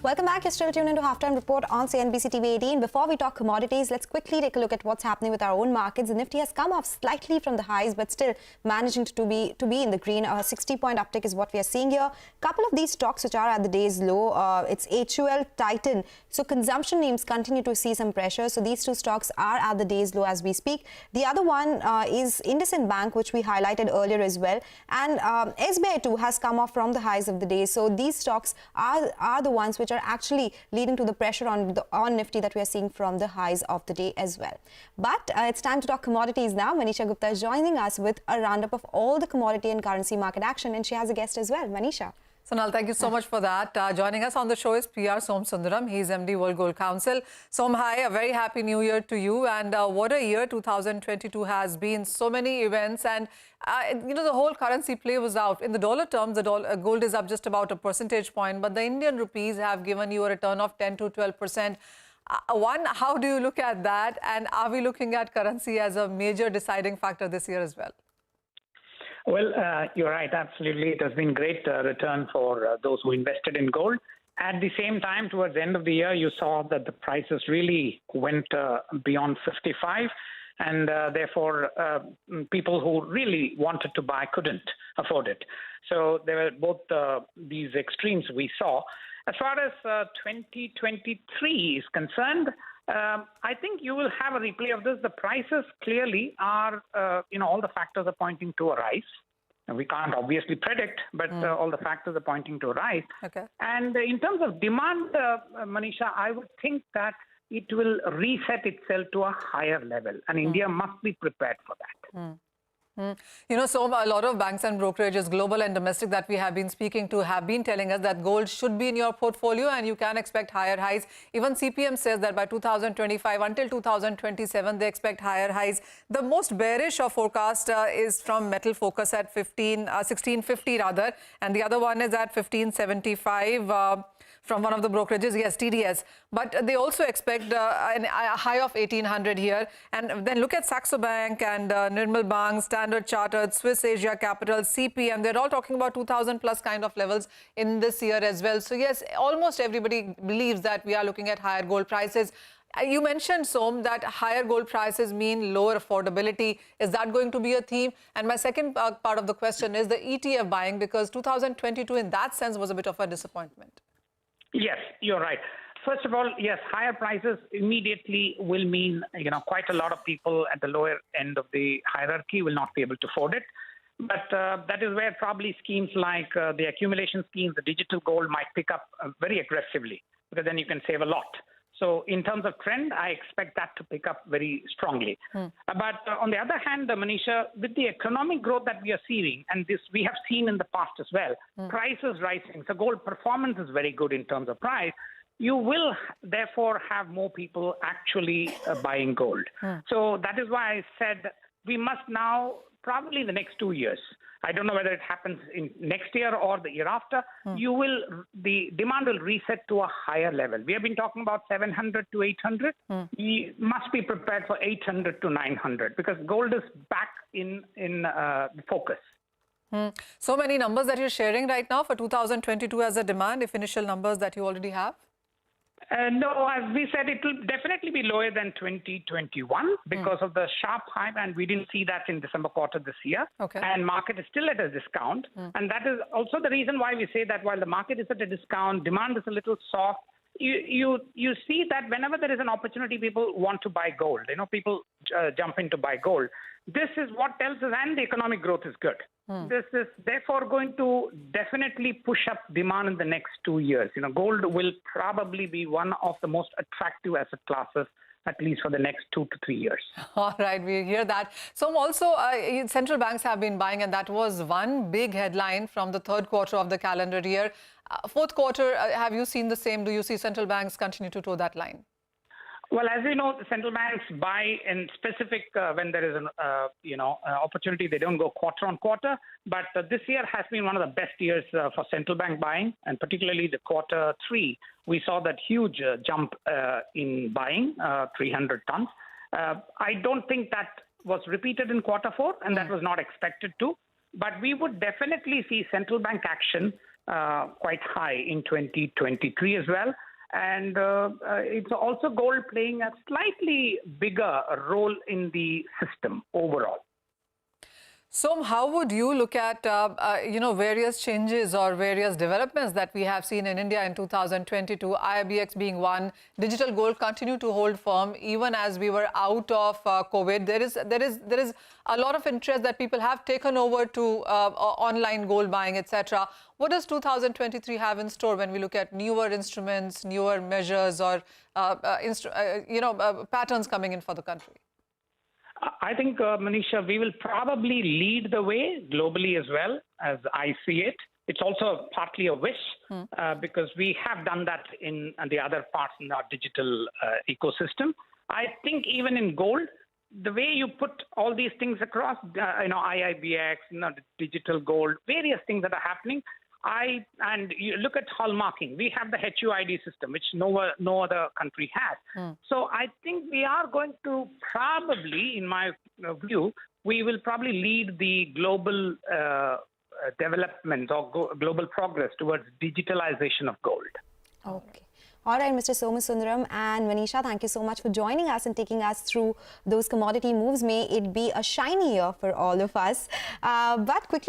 Welcome back. You're still tuned into Halftime Report on CNBC-TV18. Before we talk commodities, let's quickly take a look at what's happening with our own markets. The Nifty has come off slightly from the highs, but still managing to be in the green. A 60-point uptick is what we are seeing here. Couple of these stocks which are at the day's low. It's HUL, Titan. So consumption names continue to see some pressure. So these two stocks are at the day's low as we speak. The other one is IndusInd Bank, which we highlighted earlier as well. And SBI too has come off from the highs of the day. So these stocks are the ones which are actually leading to the pressure on Nifty that we are seeing from the highs of the day as well. But it's time to talk commodities now. Manisha Gupta is joining us with a roundup of all the commodity and currency market action, and she has a guest as well. Manisha. Sonal, thank you so much for that. Joining us on the show is PR Somasundaram. He's MD World Gold Council. Som, hi, a very happy new year to you. And what a year 2022 has been. So many events and, the whole currency play was out. In the dollar terms, the gold is up just about a percentage point, but the Indian rupees have given you a return of 10 to 12%. One, how do you look at that? And are we looking at currency as a major deciding factor this year as well? Well, you're right. Absolutely. It has been great return for those who invested in gold. At the same time, towards the end of the year, you saw that the prices really went beyond 55. And therefore, people who really wanted to buy couldn't afford it. So there were both these extremes we saw. As far as 2023 is concerned, I think you will have a replay of this. The prices clearly are, all the factors are pointing to a rise. And we can't obviously predict, but all the factors are pointing to a rise. Okay. And in terms of demand, Manisha, I would think that it will reset itself to a higher level. And India must be prepared for that. So a lot of banks and brokerages, global and domestic, that we have been speaking to have been telling us that gold should be in your portfolio and you can expect higher highs. Even CPM says that by 2025 until 2027, they expect higher highs. The most bearish of forecast is from Metal Focus at 1650 rather, and the other one is at 1575 from one of the brokerages, yes, TDS. But they also expect a high of 1800 here. And then look at Saxo Bank and Nirmal Bang, Standard Chartered, Swiss Asia Capital, CPM. They're all talking about 2000 plus kind of levels in this year as well. So yes, almost everybody believes that we are looking at higher gold prices. You mentioned, Som, that higher gold prices mean lower affordability. Is that going to be a theme? And my second part of the question is the ETF buying, because 2022 in that sense was a bit of a disappointment. Yes, you're right. First of all, yes, higher prices immediately will mean, quite a lot of people at the lower end of the hierarchy will not be able to afford it. But that is where probably schemes like the accumulation schemes, the digital gold might pick up very aggressively, because then you can save a lot. So in terms of trend, I expect that to pick up very strongly. But on the other hand, Manisha, with the economic growth that we are seeing, and this we have seen in the past as well, prices rising. So gold performance is very good in terms of price. You will therefore have more people actually buying gold. So that is why I said we must now, probably in the next 2 years, I don't know whether it happens in next year or the year after, the demand will reset to a higher level. We have been talking about 700 to 800. We must be prepared for 800 to 900 because gold is back in focus. So many numbers that you're sharing right now for 2022 as a demand, if initial numbers that you already have? No, as we said, it will definitely be lower than 2021 because of the sharp high, and we didn't see that in December quarter this year. Okay. And market is still at a discount. And that is also the reason why we say that while the market is at a discount, demand is a little soft. You see that whenever there is an opportunity, people want to buy gold. People jump in to buy gold. This is what tells us, and the economic growth is good. This is therefore going to definitely push up demand in the next 2 years. Gold will probably be one of the most attractive asset classes, at least for the next 2 to 3 years. All right, we hear that. So also, central banks have been buying, and that was one big headline from the third quarter of the calendar year. Fourth quarter, have you seen the same? Do you see central banks continue to toe that line? Well, as you know, the central banks buy in specific when there is an opportunity. They don't go quarter on quarter. But this year has been one of the best years for central bank buying, and particularly the quarter three. We saw that huge jump in buying, 300 tons. I don't think that was repeated in quarter four, and that was not expected to. But we would definitely see central bank action quite high in 2023 as well. And it's also gold playing a slightly bigger role in the system overall. So how would you look at, various changes or various developments that we have seen in India in 2022, IBX being one, digital gold continue to hold firm even as we were out of COVID. There is a lot of interest that people have taken over to online gold buying, etc. What does 2023 have in store when we look at newer instruments, newer measures, or patterns coming in for the country? I think, Manisha, we will probably lead the way globally as well, as I see it. It's also partly a wish because we have done that in the other parts in our digital ecosystem. I think even in gold, the way you put all these things across, IIBX, the digital gold, various things that are happening. And you look at hallmarking. We have the HUID system, which no other country has. So I think we are going to probably, in my view, we will probably lead the global development or global progress towards digitalization of gold. Okay. All right, Mr. Somasundaram and Manisha, thank you so much for joining us and taking us through those commodity moves. May it be a shiny year for all of us. But quickly